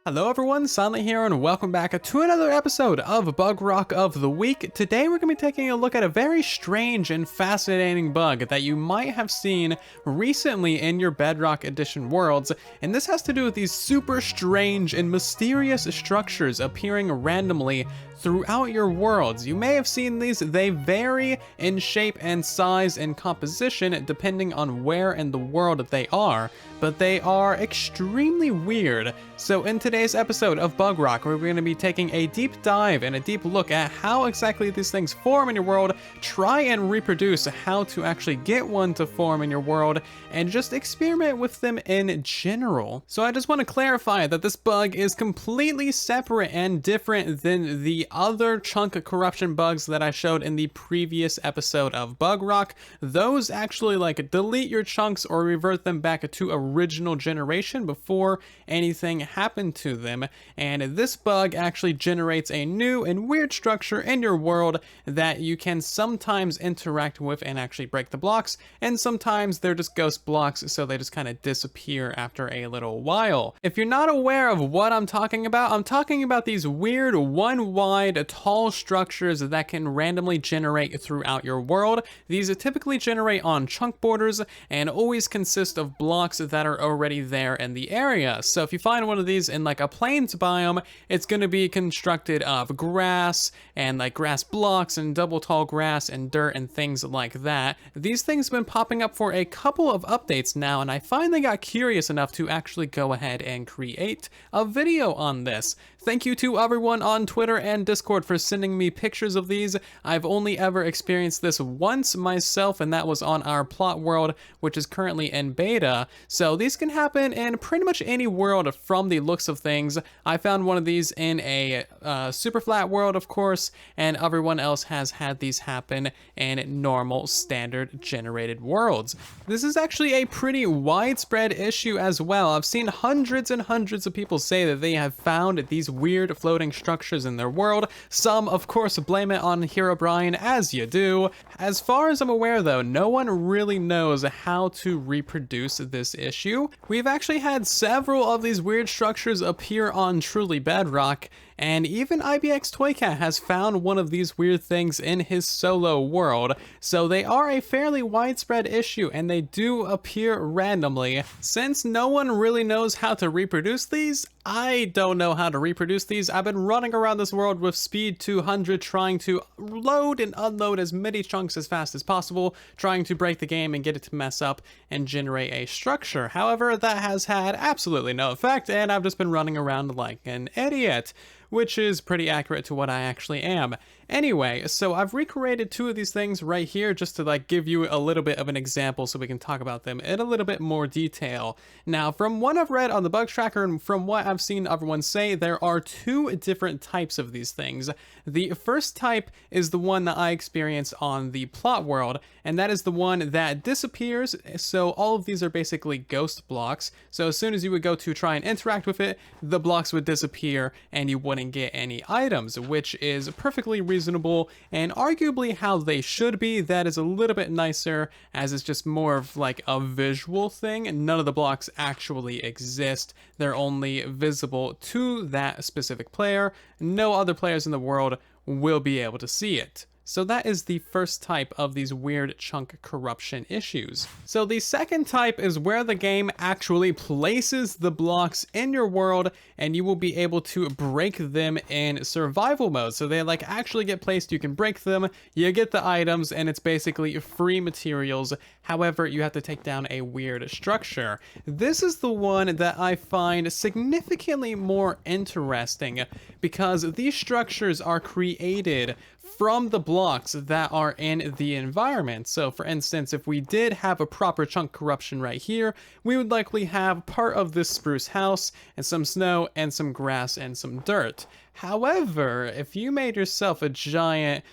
Hello everyone, Silent here and welcome back to another episode of Bugrock of the Week. Today we're going to be taking a look at a very strange and fascinating bug that you might have seen recently in your Bedrock Edition worlds, and this has to do with these super strange and mysterious structures appearing randomly throughout your worlds. You may have seen these. They vary in shape and size and composition depending on where in the world they are, but they are extremely weird. So in today's episode of Bugrock, we're going to be taking a deep dive and a deep look at how exactly these things form in your world, try and reproduce how to actually get one to form in your world, and just experiment with them in general. So I just want to clarify that this bug is completely separate and different than the other chunk corruption bugs that I showed in the previous episode of Bugrock. Those actually delete your chunks or revert them back to original generation before anything happened to them, and this bug actually generates a new and weird structure in your world that you can sometimes interact with and actually break the blocks, and sometimes they're just ghost blocks, so they just kind of disappear after a little while. If you're not aware of what I'm talking about these weird one-wide tall structures that can randomly generate throughout your world. These typically generate on chunk borders and always consist of blocks that are already there in the area. So if you find one of these in a plains biome, it's going to be constructed of grass and grass blocks and double tall grass and dirt and things like that. These things have been popping up for a couple of updates now, and I finally got curious enough to actually go ahead and create a video on this. Thank you to everyone on Twitter and Discord for sending me pictures of these. I've only ever experienced this once myself, and that was on our plot world, which is currently in beta. So these can happen in pretty much any world from the looks of things. I found one of these in a super flat world, of course, and everyone else has had these happen in normal, standard generated worlds. This is actually a pretty widespread issue as well. I've seen hundreds and hundreds of people say that they have found these weird floating structures in their world. Some, of course, blame it on Herobrine, as you do. As far as I'm aware, though, no one really knows how to reproduce this issue. We've actually had several of these weird structures appear on Truly Bedrock, and even IBX Toycat has found one of these weird things in his solo world, so they are a fairly widespread issue and they do appear randomly. Since no one really knows how to reproduce these, I don't know how to reproduce these. I've been running around this world with speed 200 trying to load and unload as many chunks as fast as possible, trying to break the game and get it to mess up and generate a structure. However, that has had absolutely no effect, and I've just been running around like an idiot, which is pretty accurate to what I actually am. Anyway, so I've recreated two of these things right here just to give you a little bit of an example so we can talk about them in a little bit more detail. Now, from what I've read on the bug tracker and from what I've seen everyone say, there are two different types of these things. The first type is the one that I experienced on the plot world, and that is the one that disappears. So all of these are basically ghost blocks. So as soon as you would go to try and interact with it, the blocks would disappear and you wouldn't get any items, which is perfectly reasonable and arguably how they should be. That is a little bit nicer, as it's just more of a visual thing. None of the blocks actually exist. They're only visible to that specific player. No other players in the world will be able to see it. So that is the first type of these weird chunk corruption issues. So the second type is where the game actually places the blocks in your world and you will be able to break them in survival mode. So they actually get placed, you can break them, you get the items, and it's basically free materials. However, you have to take down a weird structure. This is the one that I find significantly more interesting because these structures are created from the blocks that are in the environment. So for instance, if we did have a proper chunk corruption right here, we would likely have part of this spruce house and some snow and some grass and some dirt. However, if you made yourself a giant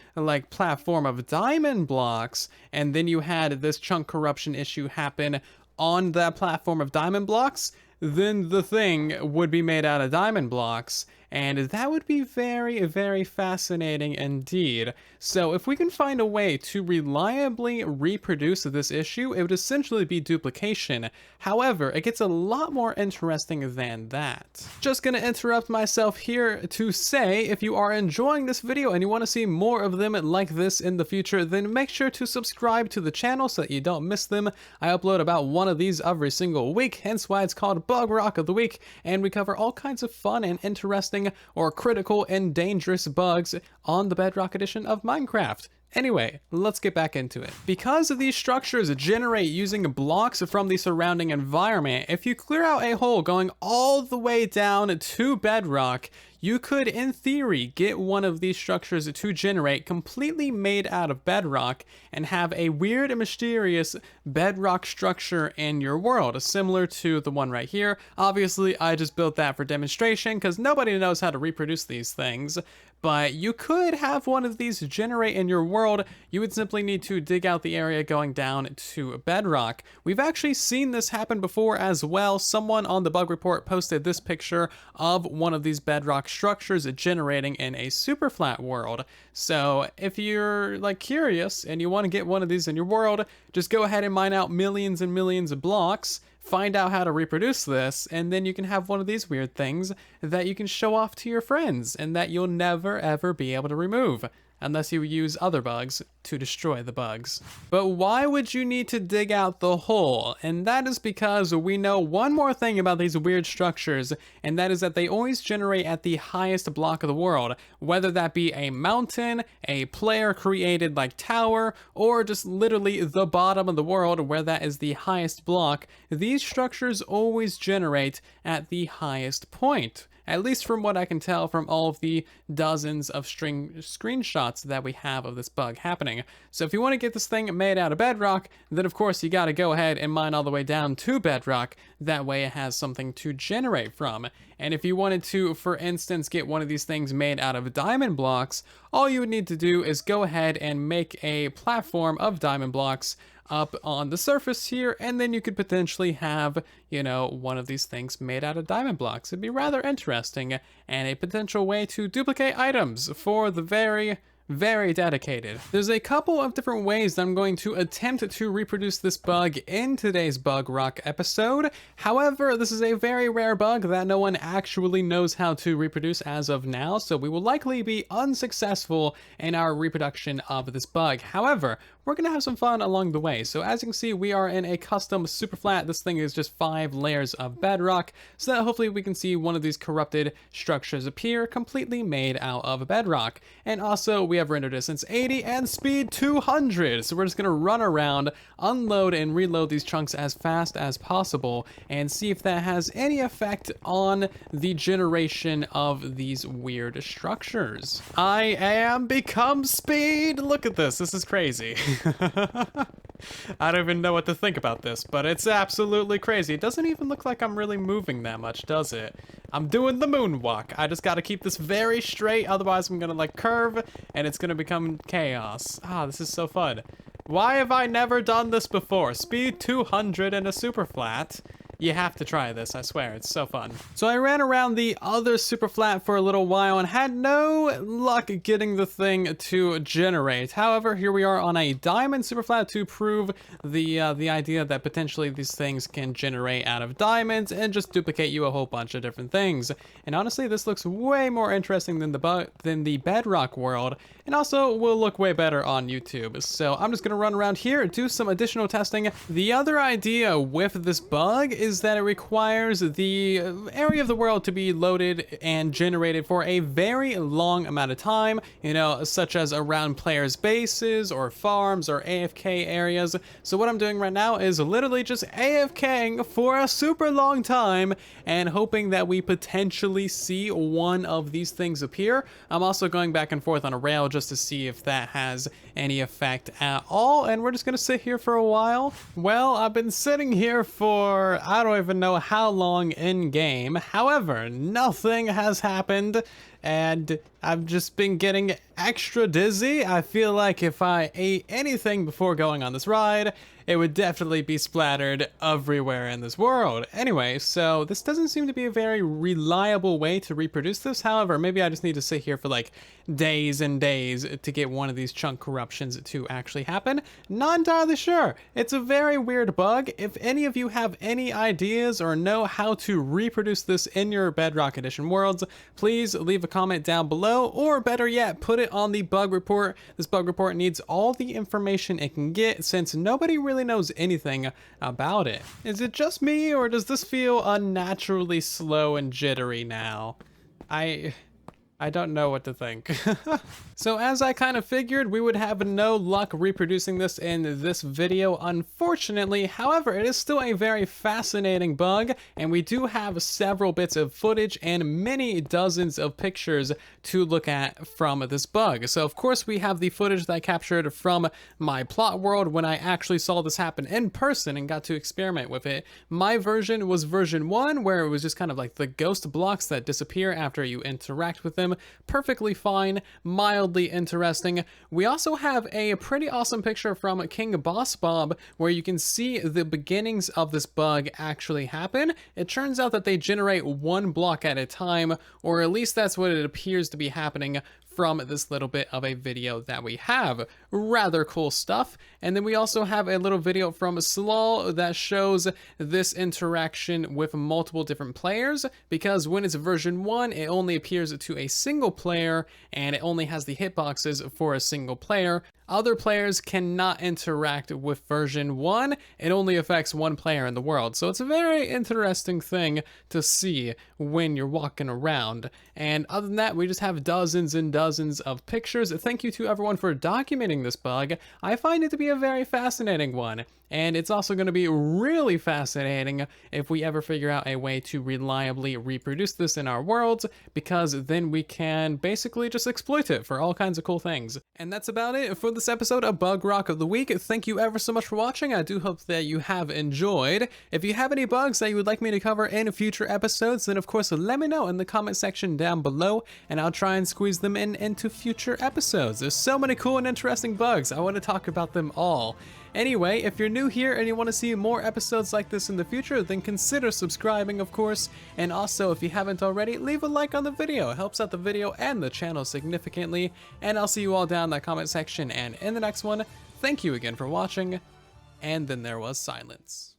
platform of diamond blocks and then you had this chunk corruption issue happen on that platform of diamond blocks, then the thing would be made out of diamond blocks, and that would be very, very fascinating indeed. So if we can find a way to reliably reproduce this issue, it would essentially be duplication. However, it gets a lot more interesting than that. Just gonna interrupt myself here to say, if you are enjoying this video and you want to see more of them like this in the future, then make sure to subscribe to the channel so that you don't miss them. I upload about one of these every single week, hence why it's called Bugrock of the Week, and we cover all kinds of fun and interesting or critical and dangerous bugs on the Bedrock edition of Minecraft. Anyway, let's get back into it. Because these structures generate using blocks from the surrounding environment, if you clear out a hole going all the way down to bedrock, you could, in theory, get one of these structures to generate completely made out of bedrock and have a weird and mysterious bedrock structure in your world, similar to the one right here. Obviously, I just built that for demonstration because nobody knows how to reproduce these things. But you could have one of these generate in your world. You would simply need to dig out the area going down to bedrock. We've actually seen this happen before as well. Someone on the bug report posted this picture of one of these bedrock structures generating in a super flat world. So if you're like curious and you want to get one of these in your world, just go ahead and mine out millions and millions of blocks, find out how to reproduce this, and then you can have one of these weird things that you can show off to your friends and that you'll never ever be able to remove, unless you use other bugs to destroy the bugs. But why would you need to dig out the hole? And that is because we know one more thing about these weird structures, and that is that they always generate at the highest block of the world, whether that be a mountain, a player created like tower, or just literally the bottom of the world where that is the highest block. These structures always generate at the highest point. At least from what I can tell from all of the dozens of screenshots that we have of this bug happening. So if you want to get this thing made out of bedrock, then of course you got to go ahead and mine all the way down to bedrock. That way it has something to generate from. And if you wanted to, for instance, get one of these things made out of diamond blocks, all you would need to do is go ahead and make a platform of diamond blocks up on the surface here, and then you could potentially have, you know, one of these things made out of diamond blocks. It'd be rather interesting and a potential way to duplicate items for the very dedicated. There's a couple of different ways that I'm going to attempt to reproduce this bug in today's Bugrock episode. However, this is a very rare bug that no one actually knows how to reproduce as of now, so we will likely be unsuccessful in our reproduction of this bug. However, we're gonna have some fun along the way. So as you can see, we are in a custom super flat. This thing is just 5 layers of bedrock, so that hopefully we can see one of these corrupted structures appear completely made out of bedrock. And also we have render distance 80 and speed 200. So we're just gonna run around, unload and reload these chunks as fast as possible and see if that has any effect on the generation of these weird structures. I am become speed. Look at this. This is crazy. I don't even know what to think about this, but it's absolutely crazy. It doesn't even look like I'm really moving that much, does it? I'm doing the moonwalk. I just gotta keep this very straight, otherwise I'm gonna like curve and it's gonna become chaos. Ah, this is so fun. Why have I never done this before? Speed 200 in a super flat. You have to try this, I swear, it's so fun. So I ran around the other super flat for a little while and had no luck getting the thing to generate. However, here we are on a diamond super flat to prove the idea that potentially these things can generate out of diamonds and just duplicate you a whole bunch of different things. And honestly, this looks way more interesting than the bedrock world, and also will look way better on YouTube. So I'm just gonna run around here and do some additional testing. The other idea with this bug is that it requires the area of the world to be loaded and generated for a very long amount of time, you know, such as around players' bases or farms or AFK areas. So what I'm doing right now is literally just AFKing for a super long time and hoping that we potentially see one of these things appear. I'm also going back and forth on a rail just to see if that has any effect at all, and we're just gonna sit here for a while. Well, I've been sitting here for I don't even know how long in game. However, nothing has happened and I've just been getting extra dizzy. I feel like if I ate anything before going on this ride, it would definitely be splattered everywhere in this world. Anyway, so this doesn't seem to be a very reliable way to reproduce this. However, maybe I just need to sit here for like days and days to get one of these chunk corruptions to actually happen. Not entirely sure. It's a very weird bug. If any of you have any ideas or know how to reproduce this in your Bedrock Edition worlds, please leave a comment down below, or better yet, put it on the bug report. This bug report needs all the information it can get since nobody really knows anything about it. Is it just me, or does this feel unnaturally slow and jittery now? I don't know what to think. So as I kind of figured, we would have no luck reproducing this in this video, unfortunately. However, it is still a very fascinating bug, and we do have several bits of footage and many dozens of pictures to look at from this bug. So of course we have the footage that I captured from my plot world when I actually saw this happen in person and got to experiment with it. My version was version 1, where it was just kind of like the ghost blocks that disappear after you interact with them. Perfectly fine, mildly interesting. We also have a pretty awesome picture from King Boss Bob where you can see the beginnings of this bug actually happen. It turns out that they generate one block at a time, or at least that's what it appears to be happening from this little bit of a video that we have. Rather cool stuff. And then we also have a little video from Slaw that shows this interaction with multiple different players, because when it's version 1, it only appears to a single player and it only has the hitboxes for a single player. Other players cannot interact with version 1. It only affects one player in the world. So it's a very interesting thing to see when you're walking around. And other than that, we just have dozens and dozens of pictures. Thank you to everyone for documenting this bug. I find it to be a very fascinating one. And it's also going to be really fascinating if we ever figure out a way to reliably reproduce this in our worlds, because then we can basically just exploit it for all kinds of cool things. And that's about it for this episode of Bugrock of the Week. Thank you ever so much for watching. I do hope that you have enjoyed. If you have any bugs that you would like me to cover in future episodes, then of course let me know in the comment section down below, and I'll try and squeeze them into future episodes. There's so many cool and interesting bugs. I want to talk about them all. Anyway, if you're new here and you want to see more episodes like this in the future, then consider subscribing, of course. And also, if you haven't already, leave a like on the video. It helps out the video and the channel significantly. And I'll see you all down in that comment section and in the next one. Thank you again for watching. And then there was silence.